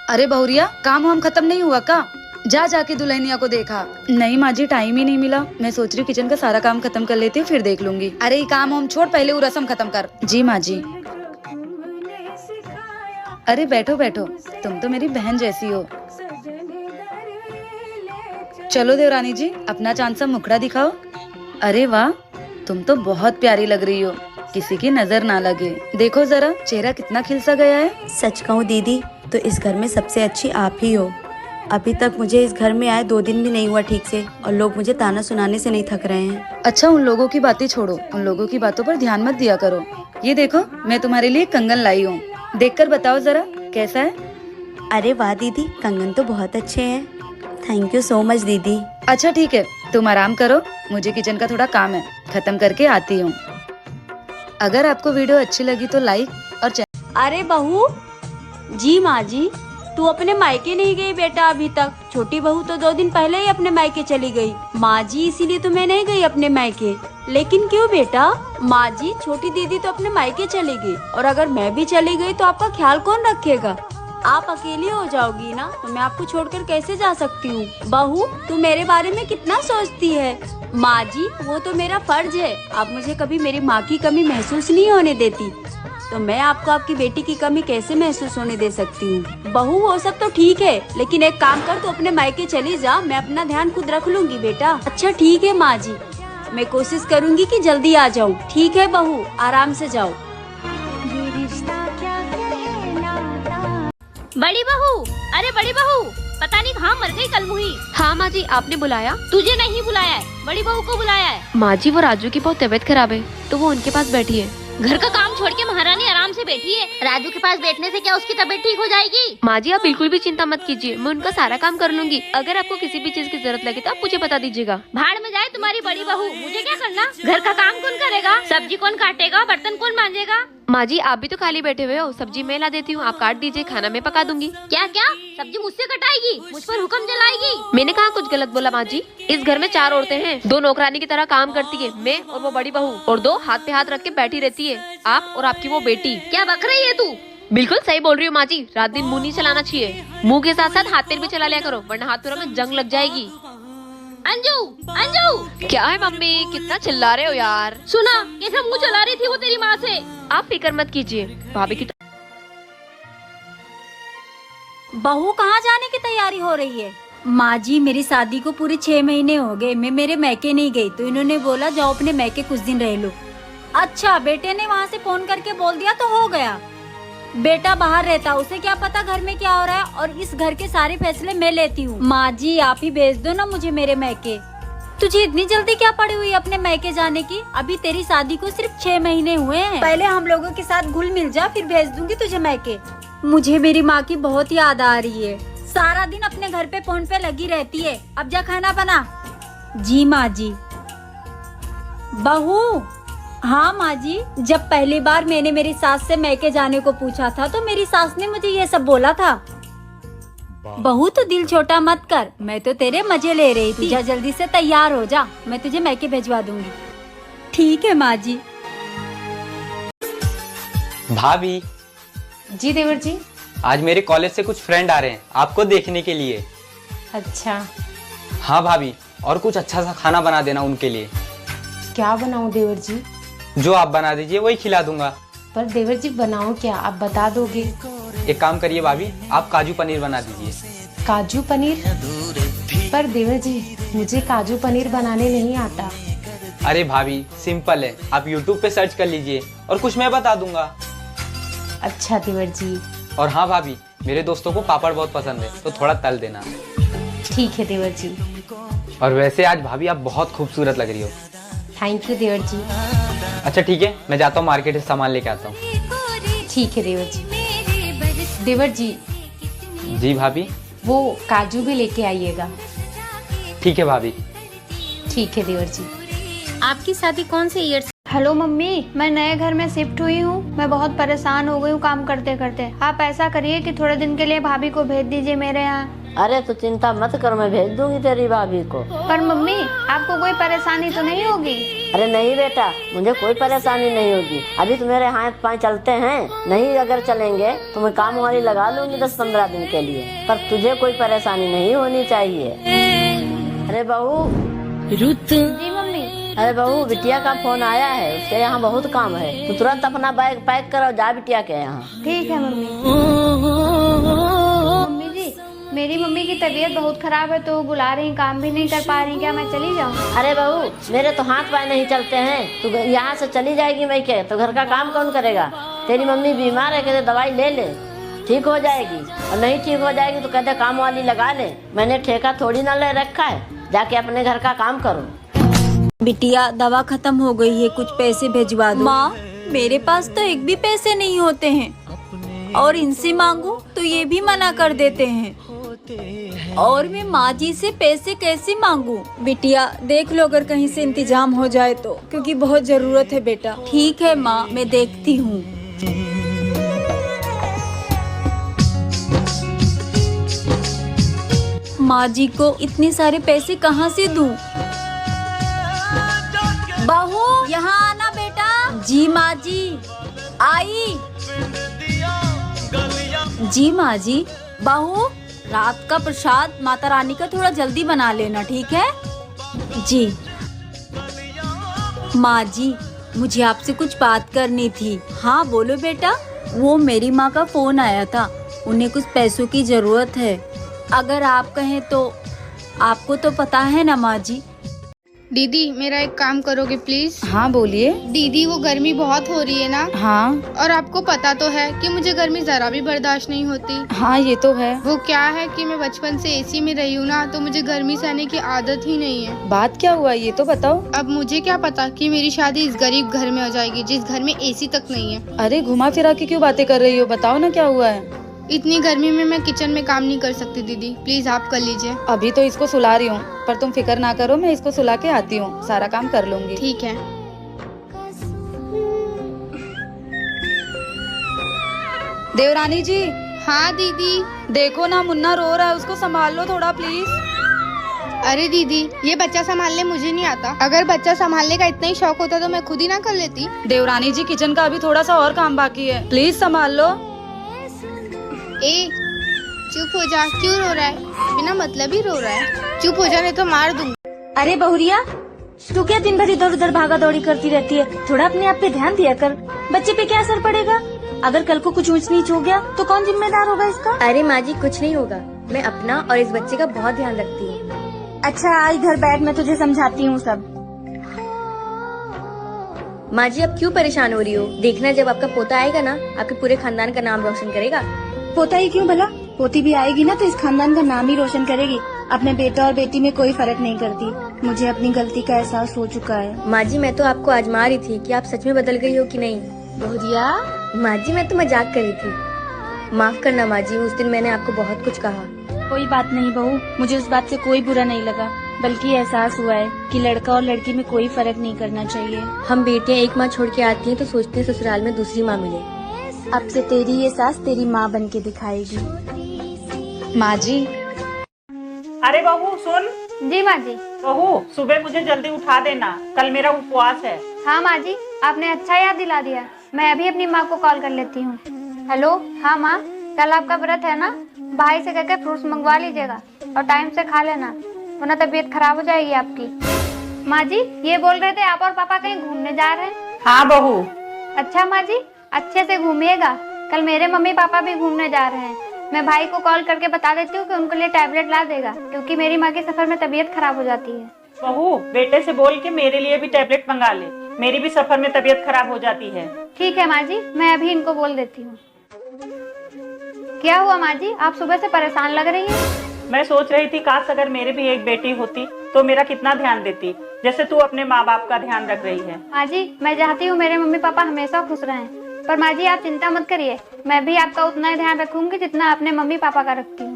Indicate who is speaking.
Speaker 1: अरे बहुरिया, काम वाम खत्म नहीं हुआ का? जा जाके दुल्हनिया को देखा। नहीं माँ जी, टाइम ही नहीं मिला। मैं सोच रही हूँ किचन का सारा काम खत्म कर लेती हूँ, फिर देख लूंगी। अरे ये काम वाम छोड़, पहले वो रस्म खत्म कर। जी माँ जी। अरे बैठो बैठो, तुम तो मेरी बहन जैसी हो। चलो देवरानी जी, अपना चांद सा मुखड़ा दिखाओ। अरे वाह, तुम तो बहुत प्यारी लग रही हो, किसी की नजर ना लगे। देखो जरा, चेहरा कितना खिलसा गया है।
Speaker 2: सच कहूँ दीदी, तो इस घर में सबसे अच्छी आप ही हो। अभी तक मुझे इस घर में आए 2 दिन भी नहीं हुआ ठीक से, और लोग मुझे ताना सुनाने से नहीं थक रहे हैं।
Speaker 1: अच्छा, उन लोगों की बातें छोड़ो, उन लोगों की बातों पर ध्यान मत दिया करो। ये देखो, मैं तुम्हारे लिए कंगन लाई हूँ, देखकर बताओ जरा कैसा है।
Speaker 2: अरे वाह दीदी, कंगन तो बहुत अच्छे हैं। थैंक यू सो मच दीदी।
Speaker 1: अच्छा ठीक है, तुम आराम करो, मुझे किचन का थोड़ा काम है, खत्म करके आती हूँ। अगर आपको वीडियो अच्छी लगी तो लाइक और
Speaker 3: अरे बहू जी। माँ जी, तू अपने मायके नहीं गई बेटा अभी तक? छोटी बहू तो 2 दिन पहले ही अपने मायके चली गई। माँ जी, इसीलिए तो मैं नहीं गई अपने मायके। लेकिन क्यों बेटा? माँ जी, छोटी दीदी तो अपने मायके चली गई, और अगर मैं भी चली गई तो आपका ख्याल कौन रखेगा? आप अकेली हो जाओगी ना, तो मैं आपको छोड़कर कैसे जा सकती हूँ? बहू, तू मेरे बारे में कितना सोचती है? माँ जी, वो तो मेरा फर्ज है। आप मुझे कभी मेरी माँ की कमी महसूस नहीं होने देती, तो मैं आपको आपकी बेटी की कमी कैसे महसूस होने दे सकती हूँ? बहू, वो सब तो ठीक है, लेकिन एक काम कर, तू अपने मायके चली जा, मैं अपना ध्यान खुद रख लूंगी बेटा। अच्छा ठीक है माँ जी, मैं कोशिश करूँगी कि जल्दी आ जाऊँ। ठीक है बहू, आराम से जाओ।
Speaker 4: बड़ी बहू, अरे बड़ी बहू, पता नहीं कहाँ मर गई कलमुही।
Speaker 5: हाँ माँ जी, आपने बुलाया?
Speaker 4: तुझे नहीं बुलाया है, बड़ी बहू को बुलाया है।
Speaker 5: माँ जी, वो राजू की बहुत तबीयत खराब है, तो वो उनके पास बैठी है।
Speaker 4: घर का काम छोड़ के महारानी आराम से बैठी है। राजू के पास बैठने से क्या उसकी तबीयत ठीक हो जाएगी?
Speaker 5: माँ जी, आप बिल्कुल भी चिंता मत कीजिए, मैं उनका सारा काम कर लूंगी। अगर आपको किसी भी चीज की जरूरत लगे तो आप मुझे बता दीजिएगा।
Speaker 4: भाड़ में जाए तुम्हारी बड़ी बहू, मुझे क्या करना? घर का काम कौन करेगा? सब्जी कौन काटेगा? बर्तन कौन मांजेगा?
Speaker 5: माँ जी, आप भी तो खाली बैठे हुए हो, सब्जी मैं ला देती हूँ, आप काट दीजिए, खाना मैं पका दूंगी।
Speaker 4: क्या क्या? सब्जी मुझसे कटाएगी? मुझ पर हुक्म जलाएगी?
Speaker 5: मैंने कहा कुछ गलत बोला माँ जी? इस घर में 4 औरतें हैं, 2 नौकरानी की तरह काम करती है, मैं और वो बड़ी बहू, और 2 हाथ पे हाथ रख के बैठी रहती है, आप और आपकी वो बेटी।
Speaker 4: क्या बक रही है तू?
Speaker 5: बिल्कुल सही बोल रही हो माँ जी, रात दिन मुंह नहीं चलाना चाहिए, मुंह के साथ साथ हाथ पैर भी चला लिया करो, वरना हाथ पैरों में जंग लग जाएगी।
Speaker 4: अंजू, अंजू,
Speaker 5: क्या है मम्मी, कितना चिल्ला रहे हो यार?
Speaker 4: सुना कैसे मुंह चला रही थी वो तेरी माँ से?
Speaker 5: आप फिक्र मत कीजिए, भाभी की
Speaker 3: बहू कहाँ जाने की तैयारी हो रही है? माँ जी, मेरी शादी को पूरे 6 महीने हो गए, मैं मेरे मैके नहीं गई, तो इन्होंने बोला जाओ अपने मैके कुछ दिन रह लो। अच्छा, बेटे ने वहाँ से फोन करके बोल दिया तो हो गया। बेटा बाहर रहता, उसे क्या पता घर में क्या हो रहा है, और इस घर के सारे फैसले मैं लेती हूँ। माँ जी, आप ही भेज दो ना मुझे मेरे मैके। तुझे इतनी जल्दी क्या पड़ी हुई है अपने मैके जाने की? अभी तेरी शादी को सिर्फ 6 महीने हुए हैं। पहले हम लोगों के साथ घुल मिल जा, फिर भेज दूंगी तुझे मैके। मुझे मेरी माँ की बहुत याद आ रही है, सारा दिन अपने घर पे फोन पे लगी रहती है। अब जा खाना बना। जी माँ जी। बहू। हाँ माँ जी, जब पहली बार मैंने मेरी सास से मैके जाने को पूछा था तो मेरी सास ने मुझे ये सब बोला था। बहू, तो दिल छोटा मत कर, मैं तो तेरे मजे ले रही थी। जा जल्दी से तैयार हो जा, मैं तुझे मैके भिजवा दूंगी। ठीक है माँ जी।
Speaker 6: भाभी
Speaker 7: जी देवर जी।
Speaker 6: आज मेरे कॉलेज से कुछ फ्रेंड आ रहे हैं आपको देखने के लिए।
Speaker 7: अच्छा,
Speaker 6: हाँ भाभी, और कुछ अच्छा सा खाना बना देना उनके लिए।
Speaker 7: क्या बनाऊं देवर जी?
Speaker 6: जो आप बना दीजिए वही खिला दूंगा।
Speaker 7: पर देवर जी बनाऊं क्या, आप बता दोगे?
Speaker 6: एक काम करिए भाभी, आप काजू पनीर बना दीजिए।
Speaker 7: काजू पनीर? पर देवर जी, मुझे काजू पनीर बनाने नहीं आता।
Speaker 6: अरे भाभी, सिंपल है, आप YouTube पे सर्च कर लीजिए और कुछ मैं बता दूंगा।
Speaker 7: अच्छा देवर जी।
Speaker 6: और हाँ भाभी, मेरे दोस्तों को पापड़ बहुत पसंद है, तो थोड़ा तल देना।
Speaker 7: ठीक है देवर जी।
Speaker 6: और वैसे आज भाभी आप बहुत खूबसूरत लग रही हो।
Speaker 7: थैंक यू देवर जी।
Speaker 6: अच्छा ठीक है, मैं जाता हूँ मार्केट से सामान लेके आता हूँ।
Speaker 7: ठीक है देवर जी। देवर जी।
Speaker 6: जी भाभी।
Speaker 7: वो काजू भी लेके आइएगा।
Speaker 6: ठीक है भाभी।
Speaker 7: ठीक है देवर जी। आपकी शादी कौन से ईयर से?
Speaker 8: हेलो मम्मी, मैं नए घर में शिफ्ट हुई हूँ। मैं बहुत परेशान हो गई हूँ काम करते करते। आप ऐसा करिए कि थोड़े दिन के लिए भाभी को भेज दीजिए मेरे यहाँ।
Speaker 9: अरे तो चिंता मत कर, मैं भेज दूंगी तेरी भाभी को।
Speaker 8: पर मम्मी, आपको कोई परेशानी तो नहीं होगी?
Speaker 9: अरे नहीं बेटा, मुझे कोई परेशानी नहीं होगी। अभी तो मेरे हाथ पाँव चलते हैं, नहीं अगर चलेंगे तो मैं काम वाली लगा लूंगी 10-15 दिन के लिए, पर तुझे कोई परेशानी नहीं होनी चाहिए। अरे बहू।
Speaker 8: जी मम्मी।
Speaker 9: अरे बहू, बिटिया का फोन आया है, उसके यहाँ बहुत काम है, तो तुरंत अपना बैग पैक करो, जा बिटिया के यहाँ।
Speaker 8: ठीक है मम्मी। मम्मी जी, मेरी मम्मी की तबीयत बहुत खराब है, तो बुला रही, काम भी नहीं कर पा रही, क्या मैं चली जाऊँ?
Speaker 9: अरे बहू, मेरे तो हाथ पाँव नहीं चलते हैं, तू यहाँ से चली जाएगी मैं के, तो घर का काम कौन करेगा? तेरी मम्मी बीमार है, कहते दवाई ले ले, ठीक हो जाएगी, और नहीं ठीक हो जाएगी तो कहते काम वाली लगा ले। मैंने ठेका थोड़ी ना ले रखा है, जाके अपने घर का काम करो।
Speaker 2: बिटिया, दवा खत्म हो गई है, कुछ पैसे भिजवा दो।
Speaker 10: माँ, मेरे पास तो एक भी पैसे नहीं होते हैं, और इनसे मांगू तो ये भी मना कर देते हैं, और मैं माँ जी से पैसे कैसे मांगू?
Speaker 2: बिटिया देख लो अगर कहीं से इंतजाम हो जाए तो, क्योंकि बहुत जरूरत है बेटा।
Speaker 10: ठीक है माँ, मैं देखती हूँ। माँ जी को इतने सारे पैसे कहाँ से दूँ? बहू, यहाँ आना बेटा। जी माँ जी, आई। जी माँ जी। बहू, रात का प्रसाद माता रानी का थोड़ा जल्दी बना लेना, ठीक है? जी। माँ जी, मुझे आपसे कुछ बात करनी थी। हाँ बोलो बेटा। वो मेरी माँ का फोन आया था, उन्हें कुछ पैसों की जरूरत है, अगर आप कहें तो। आपको तो पता है ना माँ जी।
Speaker 8: दीदी, मेरा एक काम करोगे प्लीज?
Speaker 1: हाँ बोलिए।
Speaker 8: दीदी, वो गर्मी बहुत हो रही है ना?
Speaker 1: हाँ।
Speaker 8: और आपको पता तो है कि मुझे गर्मी जरा भी बर्दाश्त नहीं होती।
Speaker 1: हाँ ये तो है।
Speaker 8: वो क्या है कि मैं बचपन से एसी में रही हूँ ना, तो मुझे गर्मी सहने की आदत ही नहीं है।
Speaker 1: बात क्या हुआ ये तो बताओ।
Speaker 8: अब मुझे क्या पता कि मेरी शादी इस गरीब घर में हो जाएगी जिस घर में एसी तक नहीं है।
Speaker 1: अरे घुमा फिरा के क्यों बातें कर रही हो, बताओ ना क्या हुआ है।
Speaker 8: इतनी गर्मी में मैं किचन में काम नहीं कर सकती दीदी, प्लीज आप कर लीजिए।
Speaker 1: अभी तो इसको सुला रही हूँ, पर तुम फिक्र ना करो, मैं इसको सुला के आती हूँ, सारा काम कर लूंगी।
Speaker 8: ठीक है।
Speaker 1: देवरानी जी।
Speaker 8: हाँ दीदी।
Speaker 1: देखो ना मुन्ना रो रहा है, उसको संभाल लो थोड़ा प्लीज।
Speaker 8: अरे दीदी, ये बच्चा संभालने मुझे नहीं आता। अगर बच्चा संभालने का इतना ही शौक होता तो मैं खुद ही ना कर लेती।
Speaker 1: देवरानी जी, किचन का अभी थोड़ा सा और काम बाकी है, प्लीज संभाल लो।
Speaker 8: ए, चुप हो जा, क्यों रो रहा है? बिना मतलब ही रो रहा है। चुप हो जा नहीं तो मार दूंगी।
Speaker 10: अरे बहुरिया, तू क्या दिन भर इधर उधर भागा दौड़ी करती रहती है? थोड़ा अपने आप पे ध्यान दिया कर। बच्चे पे क्या असर पड़ेगा? अगर कल को कुछ ऊंच नीच हो गया तो कौन जिम्मेदार होगा इसका?
Speaker 2: अरे माँ जी, कुछ नहीं होगा, मैं अपना और इस बच्चे का बहुत ध्यान रखती हूँ।
Speaker 10: अच्छा इधर बैठ, मैं तुझे समझाती हूँ सब।
Speaker 2: माँ जी, अब क्यों परेशान हो रही हो? देखना जब आपका पोता आएगा ना, आपके पूरे खानदान का नाम रोशन करेगा।
Speaker 10: पोता ही क्यों भला, पोती भी आएगी ना तो इस खानदान का नाम ही रोशन करेगी। अपने बेटा और बेटी में कोई फर्क नहीं करती। मुझे अपनी गलती का एहसास हो चुका है।
Speaker 2: माँ जी, मैं तो आपको आजमा रही थी कि आप सच में बदल गई हो कि नहीं।
Speaker 10: बहुरिया,
Speaker 2: माँ जी, मैं तो मजाक कर रही थी, माफ करना माँ जी, उस दिन मैंने आपको बहुत कुछ कहा।
Speaker 10: कोई बात नहीं बहू, मुझे उस बात से कोई बुरा नहीं लगा, बल्कि एहसास हुआ है कि लड़का और लड़की में कोई फर्क नहीं करना चाहिए।
Speaker 2: हम बेटियाँ एक माँ छोड़ के आती हैं तो सोचते हैं ससुराल में दूसरी माँ मिले।
Speaker 10: अब से तेरी ये सास तेरी माँ बन के दिखाएगी।
Speaker 1: माँ जी।
Speaker 11: अरे बहू सुन।
Speaker 8: जी माँ जी।
Speaker 11: बहू, सुबह मुझे जल्दी उठा देना, कल मेरा उपवास है।
Speaker 8: हाँ माँ जी, आपने अच्छा याद दिला दिया। मैं अभी अपनी माँ को कॉल कर लेती हूँ। हेलो। हाँ माँ, कल आपका व्रत है ना, भाई से कहकर फ्रूट्स मंगवा लीजिएगा और टाइम से खा लेना, वरना तबीयत खराब हो जाएगी आपकी। माँ जी, ये बोल रहे थे आप और पापा कहीं घूमने जा रहे हैं?
Speaker 11: हाँ बहू।
Speaker 8: अच्छा माँ जी, अच्छे से घूमिएगा, कल मेरे मम्मी पापा भी घूमने जा रहे हैं। मैं भाई को कॉल करके बता देती हूँ कि उनके लिए टैबलेट ला देगा, क्योंकि मेरी माँ के सफर में तबीयत खराब हो जाती है।
Speaker 11: बहू, बेटे से बोल के मेरे लिए भी टैबलेट मंगा ले, मेरी भी सफर में तबीयत खराब हो जाती है।
Speaker 8: ठीक है माँ जी, मैं अभी इनको बोल देती हूँ। क्या हुआ माँ जी, आप सुबह से परेशान लग रही हैं?
Speaker 11: मैं सोच रही थी काश अगर मेरे भी एक बेटी होती तो मेरा कितना ध्यान देती, जैसे तू अपने माँ बाप का ध्यान रख रही है।
Speaker 8: माँ जी, मैं चाहती हूँ मेरे मम्मी पापा हमेशा खुश रहें, पर माँ जी आप चिंता मत करिए, मैं भी आपका उतना ही ध्यान रखूंगी जितना अपने मम्मी पापा का रखती हूँ।